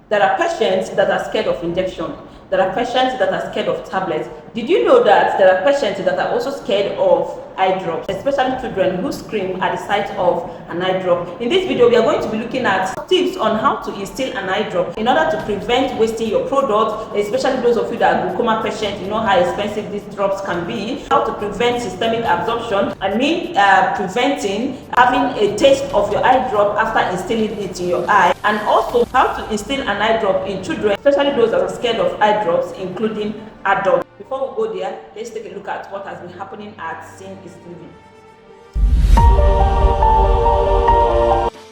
There are patients that are scared of injection. There are patients that are scared of tablets. Did you know that there are patients that are also scared of eye drops, especially children who scream at the sight of an eye drop? In this video, we are going to be looking at tips on how to instill an eye drop in order to prevent wasting your product, especially those of you that are glaucoma patients. You know how expensive these drops can be. How to prevent systemic absorption. Preventing having a taste of your eye drop after instilling it in your eye, and also how to instill an eye drop in children, especially those that are scared of eye drops, including adults. Before we go there, let's take a look at what has been happening at Seeing is Living.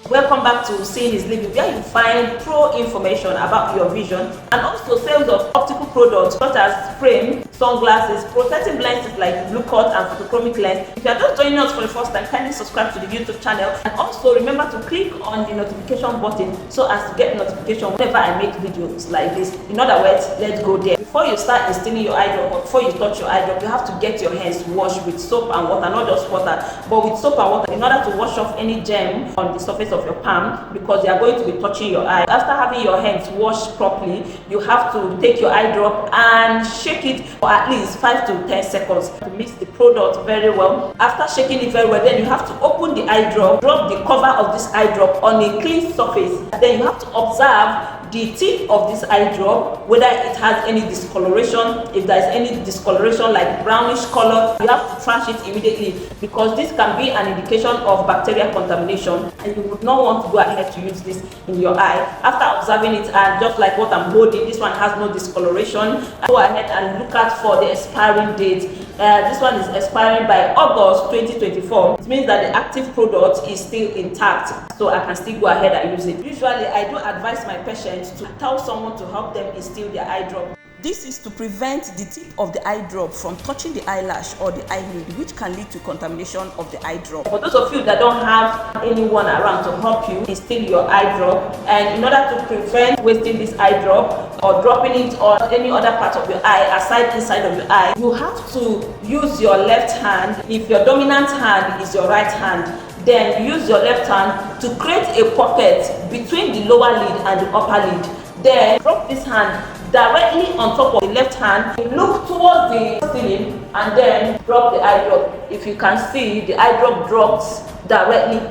Welcome back to Seeing is Living, where you find pro information about your vision and also sales of optical products such as frame, sunglasses, protecting lenses like blue cut and photochromic lens. If you are just joining us for the first time, kindly subscribe to the YouTube channel, and also remember to click on the notification button so as to get notification whenever I make videos like this. In other words, let's go there. Before you start instilling your eye drop, or before you touch your eye drop, you have to get your hands washed with soap and water, not just water, but with soap and water, in order to wash off any germ on the surface of your palm, because you are going to be touching your eye. After having your hands washed properly, you have to take your eye drop and shake it for at least 5 to 10 seconds to mix the product very well. After shaking it very well, then you have to open the eye drop, drop the cover of this eye drop on a clean surface. Then you have to observe the tip of this eye drop, whether it has any discoloration. If there is any discoloration like brownish color, you have to trash it immediately, because this can be an indication of bacterial contamination, and you would not want to go ahead to use this in your eye. After observing it, and just like what I'm holding, this one has no discoloration, go ahead and look out for the expiring date. This one is expiring by August 2024. It means that the active product is still intact, so I can still go ahead and use it. Usually, I do advise my patients to tell someone to help them instill their eye drop. This is to prevent the tip of the eye drop from touching the eyelash or the eyelid, which can lead to contamination of the eye drop. For those of you that don't have anyone around to help you instill your eye drop, and in order to prevent wasting this eye drop or dropping it on any other part of your eye aside inside of your eye, you have to use your left hand. If your dominant hand is your right hand, then use your left hand to create a pocket between the lower lid and the upper lid. Then drop this hand directly on top of the left hand, look towards the ceiling, and then drop the eye drop. If you can see, the eye drop drops directly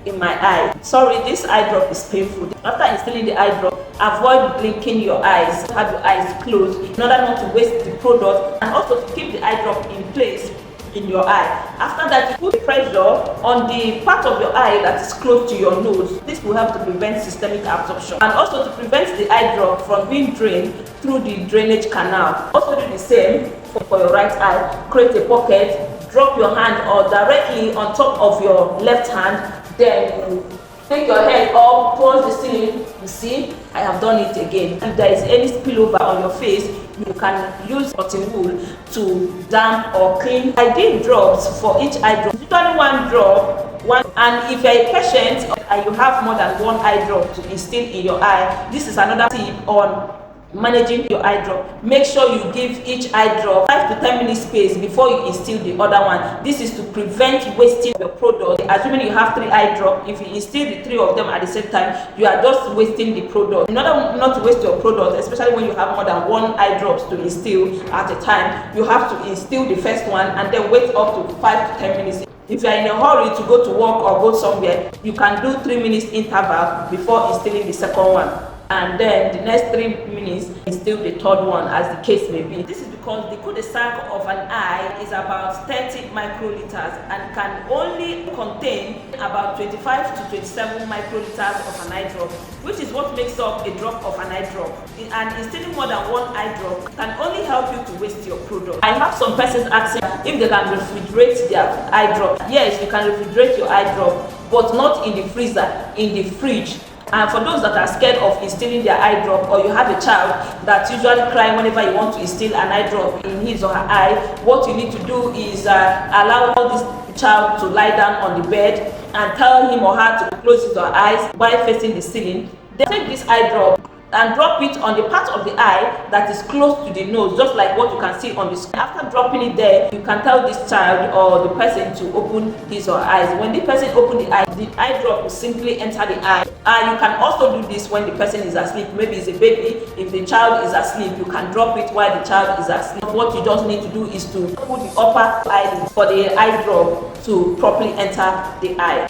in my eye. Sorry, this eye drop is painful. After instilling the eye drop, avoid blinking your eyes. Have your eyes closed in order not to waste the product, and also to keep the eye drop in place in your eye. After that, you put pressure on the part of your eye that is close to your nose. This will help to prevent systemic absorption, and also to prevent the eye drop from being drained through the drainage canal. Also do the same for your right eye. Create a pocket, drop your hand or directly on top of your left hand, then take your head up towards the ceiling. You see, I have done it again. If there is any spillover on your face, you can use cotton wool to damp or clean. I did drops for each eye drop. Usually one drop, and if you're a patient and you have more than one eye drop to instill in your eye, this is another tip on managing your eye drop. Make sure you give each eye drop 5 to 10 minutes space before you instill the other one. This is to prevent wasting your product. Assuming you have 3 eye drops, if you instill the 3 of them at the same time, you are just wasting the product. In order not to waste your product, especially when you have more than 1 eye drops to instill at a time, you have to instill the first one and then wait up to 5 to 10 minutes. If you are in a hurry to go to work or go somewhere, you can do 3 minutes interval before instilling the second one, and then the next 3 minutes instill the third one, as the case may be. This is because the cul-de-sac of an eye is about 30 microliters and can only contain about 25 to 27 microliters of an eye drop, which is what makes up a drop of an eye drop. And instilling more than 1 eye drop can only help you to waste your product. I have some persons asking if they can refrigerate their eye drop. Yes, you can refrigerate your eye drop, but not in the freezer, in the fridge. And for those that are scared of instilling their eye drop, or you have a child that's usually crying whenever you want to instill an eye drop in his or her eye, what you need to do is allow this child to lie down on the bed and tell him or her to close his or her eyes while facing the ceiling. Then take this eye drop and drop it on the part of the eye that is close to the nose, just like what you can see on the screen. After dropping it there, you can tell this child or the person to open his or her eyes. When the person opens the eye drop will simply enter the eye. And you can also do this when the person is asleep. Maybe it's a baby. If the child is asleep, you can drop it while the child is asleep. What you just need to do is to put the upper eyelid for the eye drop to properly enter the eye.